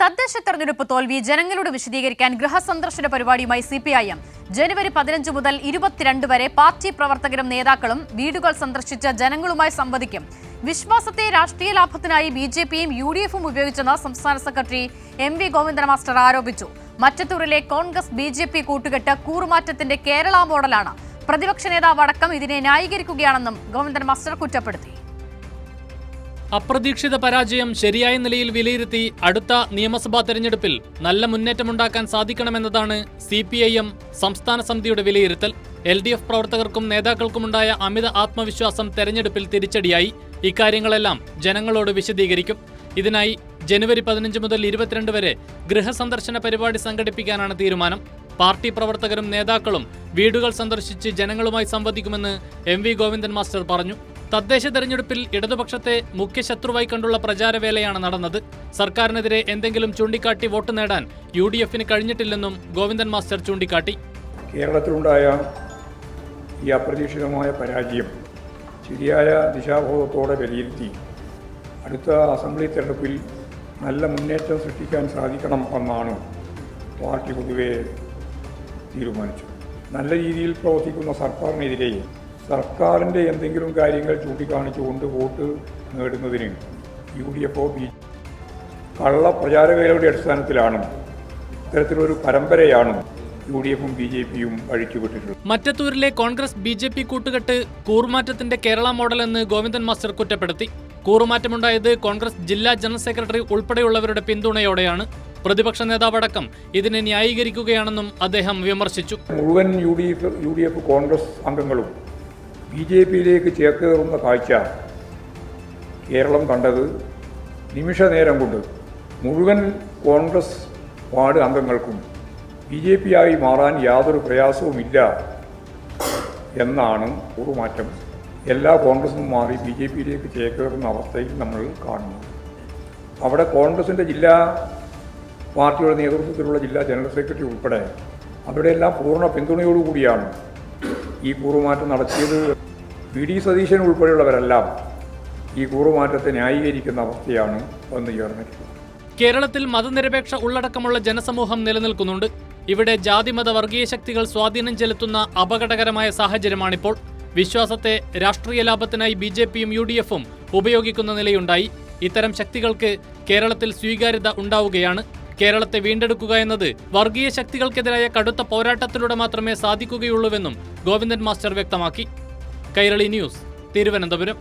തദ്ദേശ തെരഞ്ഞെടുപ്പ് തോൽവി ജനങ്ങളോട് വിശദീകരിക്കാൻ ഗൃഹസന്ദർശന പരിപാടിയുമായി സിപിഐഎം ജനുവരി 15 മുതൽ 22 വരെ പാർട്ടി പ്രവർത്തകരും നേതാക്കളും വീടുകൾ സന്ദർശിച്ച് ജനങ്ങളുമായി സംവദിക്കും. വിശ്വാസത്തെ രാഷ്ട്രീയ ലാഭത്തിനായി ബിജെപിയും യുഡിഎഫും ഉപയോഗിച്ചെന്ന് സംസ്ഥാന സെക്രട്ടറി എം.വി. ഗോവിന്ദൻ മാസ്റ്റർ ആരോപിച്ചു. മറ്റത്തൂരിലെ കോൺഗ്രസ് ബിജെപി കൂട്ടുകെട്ട് കൂറുമാറ്റത്തിന്റെ കേരള മോഡലാണ്. പ്രതിപക്ഷ നേതാവ് അടക്കം ഇതിനെ ന്യായീകരിക്കുകയാണെന്നും ഗോവിന്ദൻ മാസ്റ്റർ കുറ്റപ്പെടുത്തി. അപ്രതീക്ഷിത പരാജയം ശരിയായ നിലയിൽ വിലയിരുത്തി അടുത്ത നിയമസഭാ തെരഞ്ഞെടുപ്പിൽ നല്ല മുന്നേറ്റമുണ്ടാക്കാൻ സാധിക്കണമെന്നതാണ് സിപിഐഎം സംസ്ഥാന സമിതിയുടെ വിലയിരുത്തൽ. LDF പ്രവർത്തകർക്കും നേതാക്കൾക്കുമുണ്ടായ അമിത ആത്മവിശ്വാസം തെരഞ്ഞെടുപ്പിൽ തിരിച്ചടിയായി. ഇക്കാര്യങ്ങളെല്ലാം ജനങ്ങളോട് വിശദീകരിക്കും. ഇതിനായി ജനുവരി 15 മുതൽ 22 വരെ ഗൃഹസന്ദർശന പരിപാടി സംഘടിപ്പിക്കാനാണ് തീരുമാനം. പാർട്ടി പ്രവർത്തകരും നേതാക്കളും വീടുകൾ സന്ദർശിച്ച് ജനങ്ങളുമായി സംവദിക്കുമെന്ന് എം.വി. ഗോവിന്ദൻ മാസ്റ്റർ പറഞ്ഞു. തദ്ദേശ തെരഞ്ഞെടുപ്പിൽ ഇടതുപക്ഷത്തെ മുഖ്യ ശത്രുവായി കണ്ടുള്ള പ്രചാരവേലയാണ് നടന്നത്. സർക്കാരിനെതിരെ എന്തെങ്കിലും ചൂണ്ടിക്കാട്ടി വോട്ട് നേടാൻ UDFന് കഴിഞ്ഞിട്ടില്ലെന്നും ഗോവിന്ദൻ മാസ്റ്റർ ചൂണ്ടിക്കാട്ടി. കേരളത്തിലുണ്ടായ ഈ അപ്രതീക്ഷിതമായ പരാജയം ശരിയായ ദിശാബോധത്തോടെ വിലയിരുത്തി അടുത്ത അസംബ്ലി തെരഞ്ഞെടുപ്പിൽ നല്ല മുന്നേറ്റം സൃഷ്ടിക്കാൻ സാധിക്കണം എന്നാണ് പാർട്ടി പൊതുവെ തീരുമാനിച്ചത്. നല്ല രീതിയിൽ പ്രവർത്തിക്കുന്ന സർക്കാരിനെതിരെ സർക്കാരിൻ്റെ എന്തെങ്കിലും കാര്യങ്ങൾ ചൂണ്ടിക്കാണിച്ചുകൊണ്ട് വോട്ട് നേടുന്നതിന് UDFO കള്ള പ്രചാരവേലയുടെ അടിസ്ഥാനത്തിലാണ് ഇത്തരത്തിലൊരു പരമ്പരയാണ് UDFും BJPയും അഴിച്ചുവിട്ടിട്ടുള്ളത്. മറ്റത്തൂരിലെ കോൺഗ്രസ് BJP കൂട്ടുകെട്ട് കൂറുമാറ്റത്തിന്റെ കേരള മോഡലെന്ന് ഗോവിന്ദൻ മാസ്റ്റർ കുറ്റപ്പെടുത്തി. കൂറുമാറ്റമുണ്ടായത് കോൺഗ്രസ് ജില്ലാ ജനറൽ സെക്രട്ടറി ഉൾപ്പെടെയുള്ളവരുടെ പിന്തുണയോടെയാണ്. പ്രതിപക്ഷ നേതാവടക്കം ഇതിനെ ന്യായീകരിക്കുകയാണെന്നും അദ്ദേഹം വിമർശിച്ചു. മുഴുവൻ UDF കോൺഗ്രസ് അംഗങ്ങളും BJPയിലേക്ക് ചേക്കേറുന്ന കാഴ്ച കേരളം കണ്ടത് നിമിഷ നേരം കൊണ്ട് മുഴുവൻ കോൺഗ്രസ് വാർഡ് അംഗങ്ങൾക്കും BJPയായി മാറാൻ യാതൊരു പ്രയാസവുമില്ല എന്നാണ് കൂറുമാറ്റം. എല്ലാ കോൺഗ്രസും മാറി BJPയിലേക്ക് ചേക്കേറുന്ന അവസ്ഥയിൽ നമ്മൾ കാണുന്നത്. അവിടെ കോൺഗ്രസിൻ്റെ ജില്ലാ പാർട്ടിയുടെ നേതൃത്വത്തിലുള്ള ജില്ലാ ജനറൽ സെക്രട്ടറി ഉൾപ്പെടെ അവരുടെയെല്ലാം പൂർണ്ണ പിന്തുണയോടുകൂടിയാണ് ഈ കൂറുമാറ്റം നടത്തിയത്. VD സതീശൻ ഉൾപ്പെടെയുള്ളവരെല്ലാം ഈ കൂറുമാറ്റത്തെ ന്യായീകരിക്കുന്ന അവസ്ഥയാണ് വന്നു ചേർന്നിട്ടുള്ളത്. കേരളത്തിൽ മതനിരപേക്ഷ ഉള്ളടക്കമുള്ള ജനസമൂഹം നിലനിൽക്കുന്നുണ്ട്. ഇവിടെ ജാതിമത വർഗീയ ശക്തികൾ സ്വാധീനം ചെലുത്തുന്ന അപകടകരമായ സാഹചര്യമാണിപ്പോൾ. വിശ്വാസത്തെ രാഷ്ട്രീയ ലാഭത്തിനായി BJPയും UDFും ഉപയോഗിക്കുന്ന നിലയുണ്ടായി. ഇത്തരം ശക്തികൾക്ക് കേരളത്തിൽ സ്വീകാര്യത ഉണ്ടാവുകയാണ്. കേരളത്തെ വീണ്ടെടുക്കുക എന്നത് വർഗീയ ശക്തികൾക്കെതിരായ കടുത്ത പോരാട്ടത്തിലൂടെ മാത്രമേ സാധിക്കുകയുള്ളൂവെന്നും ഗോവിന്ദൻ മാസ്റ്റർ വ്യക്തമാക്കി. കൈരളി ന്യൂസ്, തിരുവനന്തപുരം.